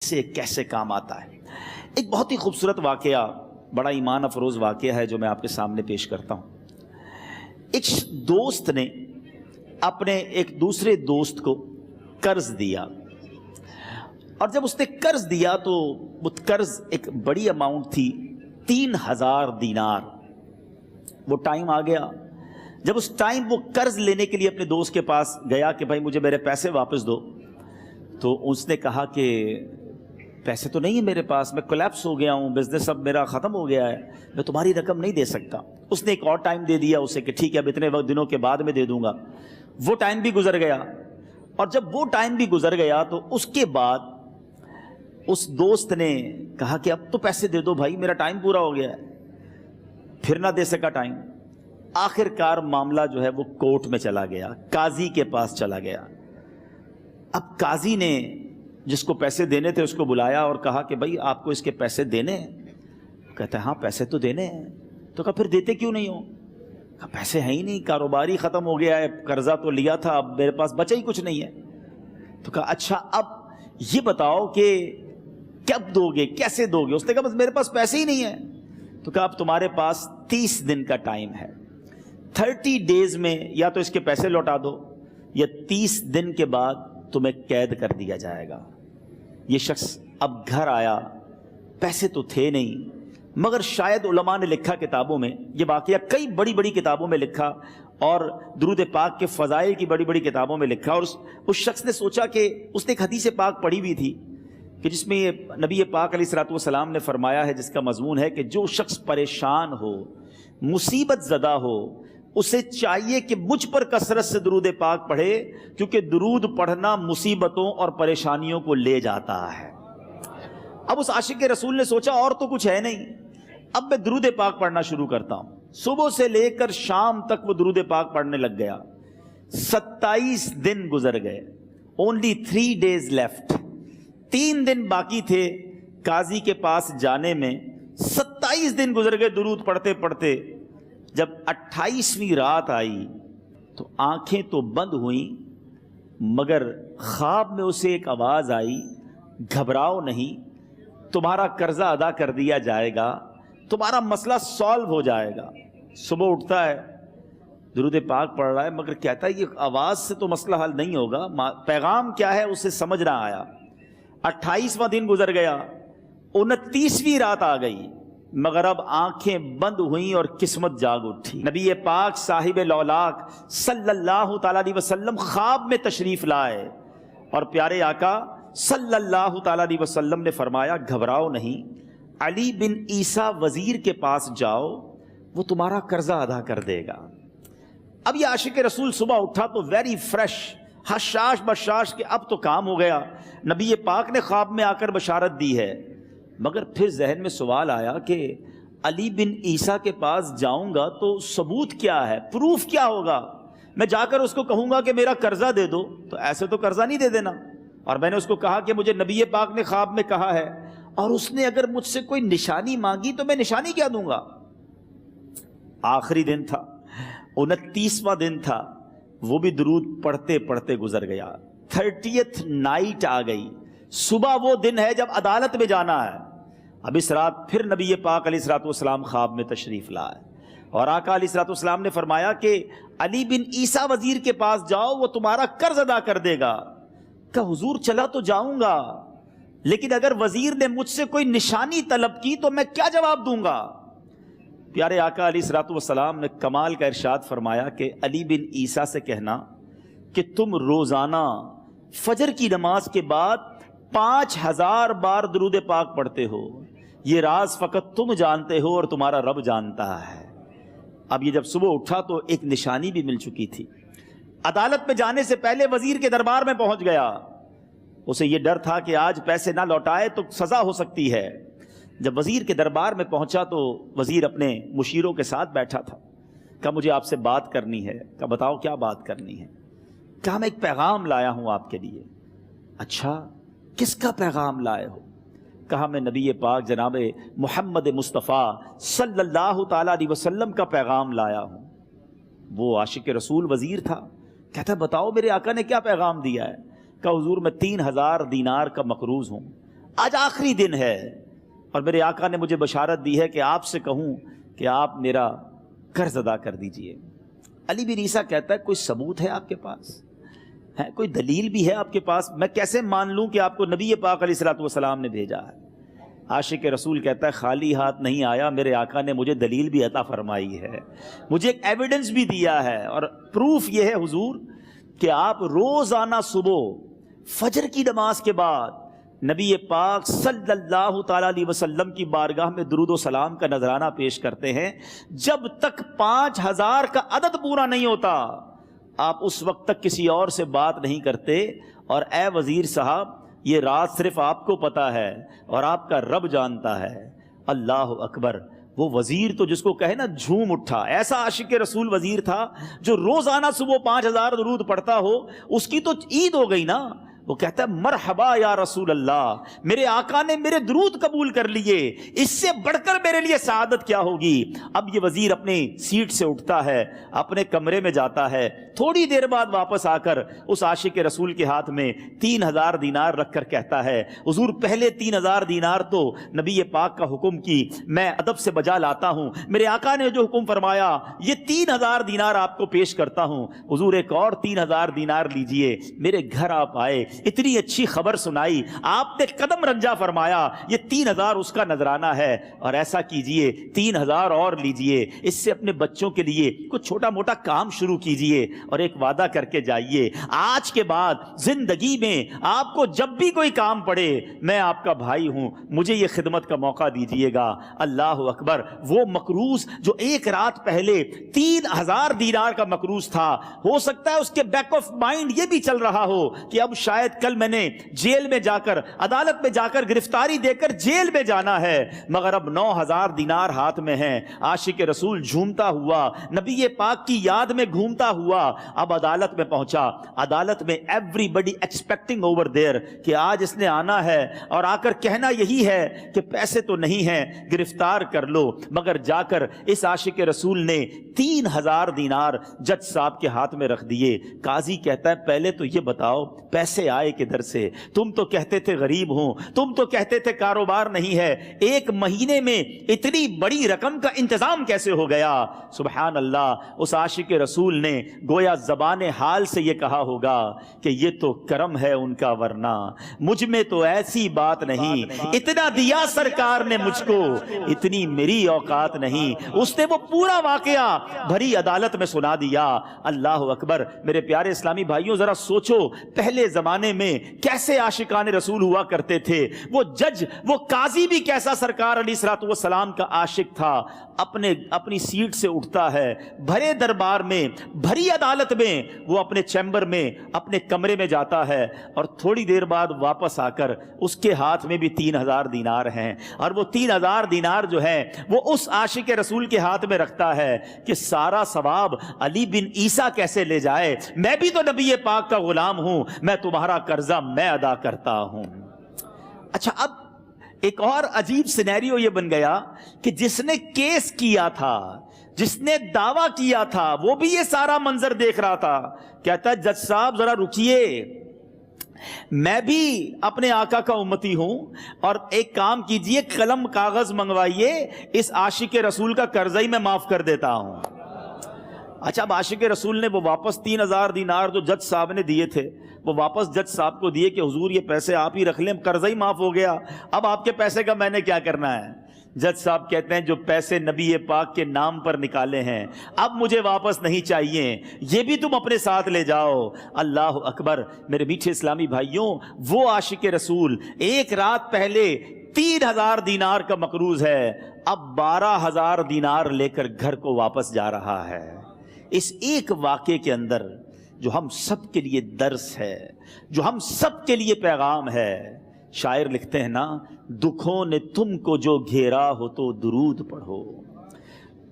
سے کیسے کام آتا ہے۔ ایک بہت ہی خوبصورت واقعہ، بڑا ایمان افروز واقعہ ہے جو میں آپ کے سامنے پیش کرتا ہوں۔ ایک دوست نے اپنے ایک دوسرے دوست کو قرض دیا، اور جب اس نے قرض دیا تو وہ قرض ایک بڑی اماؤنٹ تھی، 3000 دینار۔ وہ ٹائم آ گیا جب اس ٹائم وہ قرض لینے کے لیے اپنے دوست کے پاس گیا کہ بھائی مجھے میرے پیسے واپس دو، تو اس نے کہا کہ پیسے تو نہیں ہے میرے پاس، میں کولیپس ہو گیا ہوں، بزنس اب میرا ختم ہو گیا ہے، میں تمہاری رقم نہیں دے سکتا۔ اس نے ایک اور ٹائم دے دیا اسے کہ ٹھیک ہے اب اتنے دنوں کے بعد میں دے دوں گا۔ وہ ٹائم بھی گزر گیا، اور جب وہ ٹائم بھی گزر گیا تو اس کے بعد اس دوست نے کہا کہ اب تو پیسے دے دو بھائی، میرا ٹائم پورا ہو گیا ہے۔ پھر نہ دے سکا ٹائم۔ آخر کار معاملہ جو ہے وہ کورٹ میں چلا گیا، قاضی کے پاس چلا گیا۔ اب قاضی نے جس کو پیسے دینے تھے اس کو بلایا اور کہا کہ بھائی آپ کو اس کے پیسے دینے ہیں؟ کہتا ہے ہاں پیسے تو دینے ہیں۔ تو کہا پھر دیتے کیوں نہیں ہو؟ کہا پیسے ہیں ہی نہیں، کاروبار ہی ختم ہو گیا ہے، قرضہ تو لیا تھا، اب میرے پاس بچا ہی کچھ نہیں ہے۔ تو کہا اچھا اب یہ بتاؤ کہ کب دو گے، کیسے دو گے؟ اس نے کہا بس میرے پاس پیسے ہی نہیں ہیں۔ تو کہا اب تمہارے پاس 30 دن کا ٹائم ہے، 30 ڈیز میں یا تو اس کے پیسے لوٹا دو یا 30 دن کے بعد تمہیں قید کر دیا جائے گا۔ یہ شخص اب گھر آیا، پیسے تو تھے نہیں، مگر شاید علماء نے لکھا کتابوں میں، یہ واقعہ کئی بڑی بڑی کتابوں میں لکھا اور درود پاک کے فضائل کی بڑی بڑی کتابوں میں لکھا، اور اس شخص نے سوچا کہ اس نے ایک حدیث پاک پڑھی ہوئی تھی کہ جس میں نبی پاک علیہ الصلوۃ والسلام نے فرمایا ہے، جس کا مضمون ہے کہ جو شخص پریشان ہو، مصیبت زدہ ہو، اسے چاہیے کہ مجھ پر کثرت سے درود پاک پڑھے، کیونکہ درود پڑھنا مصیبتوں اور پریشانیوں کو لے جاتا ہے۔ اب اس عاشق رسول نے سوچا اور تو کچھ ہے نہیں، اب میں درود پاک پڑھنا شروع کرتا ہوں۔ صبح سے لے کر شام تک وہ درود پاک پڑھنے لگ گیا۔ 27 دن گزر گئے، only 3 days left، 3 دن باقی تھے قاضی کے پاس جانے میں۔ 27 دن گزر گئے درود پڑھتے پڑھتے۔ جب 28ویں رات آئی تو آنکھیں تو بند ہوئیں، مگر خواب میں اسے ایک آواز آئی، گھبراؤ نہیں، تمہارا قرضہ ادا کر دیا جائے گا، تمہارا مسئلہ سالو ہو جائے گا۔ صبح اٹھتا ہے، درود پاک پڑھ رہا ہے، مگر کہتا ہے یہ آواز سے تو مسئلہ حل نہیں ہوگا، پیغام کیا ہے اسے سمجھ نہ آیا۔ 28واں دن گزر گیا، 29ویں رات آ گئی، مگر اب آنکھیں بند ہوئیں اور قسمت جاگ اٹھی۔ نبی پاک صاحب لولاک صلی اللہ تعالیٰ علیہ وسلم خواب میں تشریف لائے، اور پیارے آقا صلی اللہ تعالیٰ علیہ وسلم نے فرمایا گھبراؤ نہیں، علی بن عیسیٰ وزیر کے پاس جاؤ، وہ تمہارا قرضہ ادا کر دے گا۔ اب یہ عاشق رسول صبح اٹھا تو ویری فریش، حشاش بشاش کہ اب تو کام ہو گیا، نبی پاک نے خواب میں آ کر بشارت دی ہے۔ مگر پھر ذہن میں سوال آیا کہ علی بن عیسیٰ کے پاس جاؤں گا تو ثبوت کیا ہے، پروف کیا ہوگا؟ میں جا کر اس کو کہوں گا کہ میرا قرضہ دے دو تو ایسے تو قرضہ نہیں دے دینا، اور میں نے اس کو کہا کہ مجھے نبی پاک نے خواب میں کہا ہے، اور اس نے اگر مجھ سے کوئی نشانی مانگی تو میں نشانی کیا دوں گا؟ آخری دن تھا، 29واں دن تھا، وہ بھی درود پڑھتے پڑھتے گزر گیا۔ 30th نائٹ آ گئی، صبح وہ دن ہے جب عدالت میں جانا ہے۔ اب اس رات پھر نبی پاک علیہ الصلوۃ والسلام خواب میں تشریف لائے، اور آقا علیہ الصلوۃ والسلام نے فرمایا کہ علی بن عیسیٰ وزیر کے پاس جاؤ، وہ تمہارا قرض ادا کر دے گا۔ کہ حضور چلا تو جاؤں گا، لیکن اگر وزیر نے مجھ سے کوئی نشانی طلب کی تو میں کیا جواب دوں گا؟ پیارے آقا علیہ الصلوۃ والسلام نے کمال کا ارشاد فرمایا کہ علی بن عیسیٰ سے کہنا کہ تم روزانہ فجر کی نماز کے بعد 5000 بار درود پاک پڑھتے ہو، یہ راز فقط تم جانتے ہو اور تمہارا رب جانتا ہے۔ اب یہ جب صبح اٹھا تو ایک نشانی بھی مل چکی تھی۔ عدالت میں جانے سے پہلے وزیر کے دربار میں پہنچ گیا، اسے یہ ڈر تھا کہ آج پیسے نہ لوٹائے تو سزا ہو سکتی ہے۔ جب وزیر کے دربار میں پہنچا تو وزیر اپنے مشیروں کے ساتھ بیٹھا تھا۔ کہا مجھے آپ سے بات کرنی ہے۔ کہا بتاؤ کیا بات کرنی ہے؟ کہا میں ایک پیغام لایا ہوں آپ کے لیے۔ اچھا کس کا پیغام لائے ہو؟ کہا میں نبی پاک جناب محمد مصطفیٰ صلی اللہ تعالیٰ علیہ وسلم کا پیغام لایا ہوں۔ وہ عاشق رسول وزیر تھا، کہتا ہے بتاؤ میرے آقا نے کیا پیغام دیا ہے؟ کہا حضور میں 3000 دینار کا مقروض ہوں، آج آخری دن ہے اور میرے آقا نے مجھے بشارت دی ہے کہ آپ سے کہوں کہ آپ میرا قرض ادا کر دیجئے۔ علی بن عیسیٰ کہتا ہے کوئی ثبوت ہے آپ کے پاس؟ ہے کوئی دلیل بھی ہے آپ کے پاس؟ میں کیسے مان لوں کہ آپ کو نبی پاک علیہ الصلوۃ والسلام نے بھیجا ہے؟ عاشق رسول کہتا ہے خالی ہاتھ نہیں آیا، میرے آقا نے مجھے دلیل بھی عطا فرمائی ہے، مجھے ایک ایویڈنس بھی دیا ہے، اور پروف یہ ہے حضور کہ آپ روزانہ صبح فجر کی نماز کے بعد نبی پاک صلی اللہ تعالیٰ علیہ وسلم کی بارگاہ میں درود و سلام کا نذرانہ پیش کرتے ہیں۔ جب تک 5000 کا عدد پورا نہیں ہوتا آپ اس وقت تک کسی اور سے بات نہیں کرتے۔ اور اے وزیر صاحب، یہ راز صرف آپ کو پتا ہے اور آپ کا رب جانتا ہے۔ اللہ اکبر۔ وہ وزیر تو جس کو کہے نا جھوم اٹھا، ایسا عاشق رسول وزیر تھا جو روزانہ صبح 5000 درود پڑھتا ہو، اس کی تو عید ہو گئی نا۔ وہ کہتا ہے مرحبا یا رسول اللہ، میرے آقا نے میرے درود قبول کر لیے، اس سے بڑھ کر میرے لیے سعادت کیا ہوگی۔ اب یہ وزیر اپنی سیٹ سے اٹھتا ہے، اپنے کمرے میں جاتا ہے، تھوڑی دیر بعد واپس آ کر اس عاشق رسول کے ہاتھ میں 3000 دینار رکھ کر کہتا ہے حضور پہلے 3000 دینار تو نبی پاک کا حکم کی میں ادب سے بجا لاتا ہوں، میرے آقا نے جو حکم فرمایا یہ 3000 دینار آپ کو پیش کرتا ہوں۔ حضور ایک اور 3000 دینار لیجئے۔ میرے گھر آپ آئے، اتنی اچھی خبر سنائی، آپ نے قدم رنجا فرمایا، یہ 3000 اس کا نذرانہ ہے، اور ایسا کیجئے 3000 اور لیجئے، اس سے اپنے بچوں کے لیے کچھ چھوٹا موٹا کام شروع کیجئے، اور ایک وعدہ کر کے جائیے، آج کے بعد زندگی میں آپ کو جب بھی کوئی کام پڑے میں آپ کا بھائی ہوں، مجھے یہ خدمت کا موقع دیجئے گا۔ اللہ اکبر۔ وہ مقروض جو ایک رات پہلے 3000 دینار کا مقروض تھا، ہو سکتا ہے اس کے بیک آف مائنڈ یہ بھی چل رہا ہو کہ اب شاید کل میں نے جیل میں جا کر، عدالت میں جا کر گرفتاری دے کر جیل میں جانا ہے، مگر اب 9000 دینار ہاتھ میں ہیں۔ عاشق رسول جھومتا ہوا نبی پاک کی یاد میں گھومتا ہوا اب عدالت میں پہنچا۔ عدالت میں everybody expecting over there کہ آج اس نے آنا ہے اور آ کر کہنا یہی ہے کہ پیسے تو نہیں ہیں، گرفتار کر لو، مگر جا کر اس عاشق رسول نے 3000 دینار جج صاحب کے ہاتھ میں رکھ دیے۔ قاضی کہتا ہے پہلے تو یہ بتاؤ پیسے آئے کدھر سے؟ تم تو کہتے تھے غریب ہوں، تم تو کہتے تھے کاروبار نہیں ہے، ایک مہینے میں اتنی بڑی رقم کا انتظام کیسے ہو گیا؟ سبحان اللہ۔ اس عاشق رسول نے گویا زبان حال سے یہ کہا ہوگا کہ یہ تو کرم ہے ان کا، ورنہ مجھ میں تو ایسی بات نہیں، اتنا دیا سرکار نے مجھ کو، اتنی میری اوقات نہیں۔ اس نے وہ پورا واقعہ بھری عدالت میں سنا دیا۔ اللہ اکبر۔ میرے پیارے اسلامی بھائیوں، ذرا سوچو پہلے زمانے میں کیسے عاشقان رسول ہوا کرتے تھے۔ وہ جج، وہ قاضی بھی کیسا سرکار علیہ الصلوۃ والسلام کا عاشق تھا۔ اپنی سیٹ سے اٹھتا ہے، بھرے دربار میں، بھری عدالت میں، وہ اپنے چیمبر میں، اپنے کمرے میں جاتا ہے، اور تھوڑی دیر بعد واپس آ کر اس کے ہاتھ میں بھی 3000 دینار ہیں، اور وہ 3000 دینار جو ہے وہ اس عاشق رسول کے ہاتھ میں رکھتا ہے کہ سارا ثواب علی بن عیسیٰ کیسے لے جائے، میں بھی تو نبی پاک کا غلام ہوں، میں تمہارا قرضہ میں ادا کرتا ہوں۔ اچھا، اب ایک اور عجیب سینیریو یہ بن گیا کہ جس نے کیس کیا تھا، جس نے دعویٰ کیا تھا، وہ بھی یہ سارا منظر دیکھ رہا تھا۔ کہتا ہے جج صاحب ذرا رکیے، میں بھی اپنے آقا کا امتی ہوں، اور ایک کام کیجئے، قلم کاغذ منگوائیے، اس عاشق رسول کا قرضہ ہی میں معاف کر دیتا ہوں۔ اچھا، اب عاشق رسول نے وہ واپس 3000 دینار جو جج صاحب نے دیے تھے وہ واپس جج صاحب کو دیے کہ حضور یہ پیسے آپ ہی رکھ لیں، قرضہ ہی معاف ہو گیا، اب آپ کے پیسے کا میں نے کیا کرنا ہے؟ جج صاحب کہتے ہیں جو پیسے نبی پاک کے نام پر نکالے ہیں اب مجھے واپس نہیں چاہیے، یہ بھی تم اپنے ساتھ لے جاؤ۔ اللہ اکبر۔ میرے میٹھے اسلامی بھائیوں، وہ عاشق رسول ایک رات پہلے 3000 دینار کا مقروض ہے، اب 12000 دینار لے کر گھر کو واپس جا رہا ہے۔ اس ایک واقعے کے اندر جو ہم سب کے لیے درس ہے، جو ہم سب کے لیے پیغام ہے۔ شاعر لکھتے ہیں نا، دکھوں نے تم کو جو گھیرا ہو تو درود پڑھو،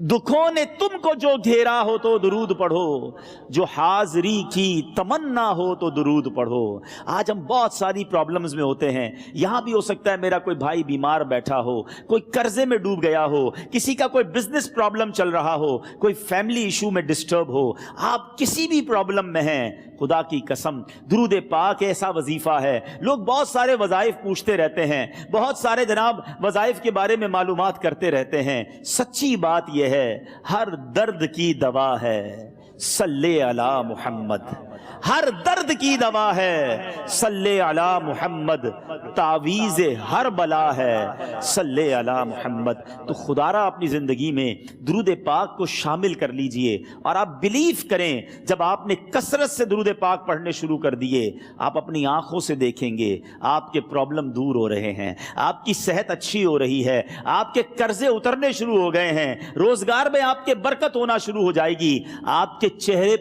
دکھوں نے تم کو جو گھیرا ہو تو درود پڑھو، جو حاضری کی تمنا ہو تو درود پڑھو۔ آج ہم بہت ساری پرابلمز میں ہوتے ہیں، یہاں بھی ہو سکتا ہے میرا کوئی بھائی بیمار بیٹھا ہو، کوئی قرضے میں ڈوب گیا ہو، کسی کا کوئی بزنس پرابلم چل رہا ہو، کوئی فیملی ایشو میں ڈسٹرب ہو، آپ کسی بھی پرابلم میں ہیں، خدا کی قسم درود پاک ایسا وظیفہ ہے. لوگ بہت سارے وظائف پوچھتے رہتے ہیں, بہت سارے جناب وظائف کے بارے میں معلومات کرتے رہتے ہیں. سچی بات یہ ہے ہر درد کی دوا ہے صلی علی محمد. ہر درد کی دوا ہے صلی علی محمد. تعویذ ہر بلا ہے صلی علی محمد. تو خدا را اپنی زندگی میں درود پاک کو شامل کر لیجئے, اور آپ بلیف کریں جب آپ نے کثرت سے درود پاک پڑھنے شروع کر دیے, آپ اپنی آنکھوں سے دیکھیں گے آپ کے پرابلم دور ہو رہے ہیں, آپ کی صحت اچھی ہو رہی ہے, آپ کے قرضے اترنے شروع ہو گئے ہیں, روزگار میں آپ کے برکت ہونا شروع ہو جائے گی, آپ کے چہرے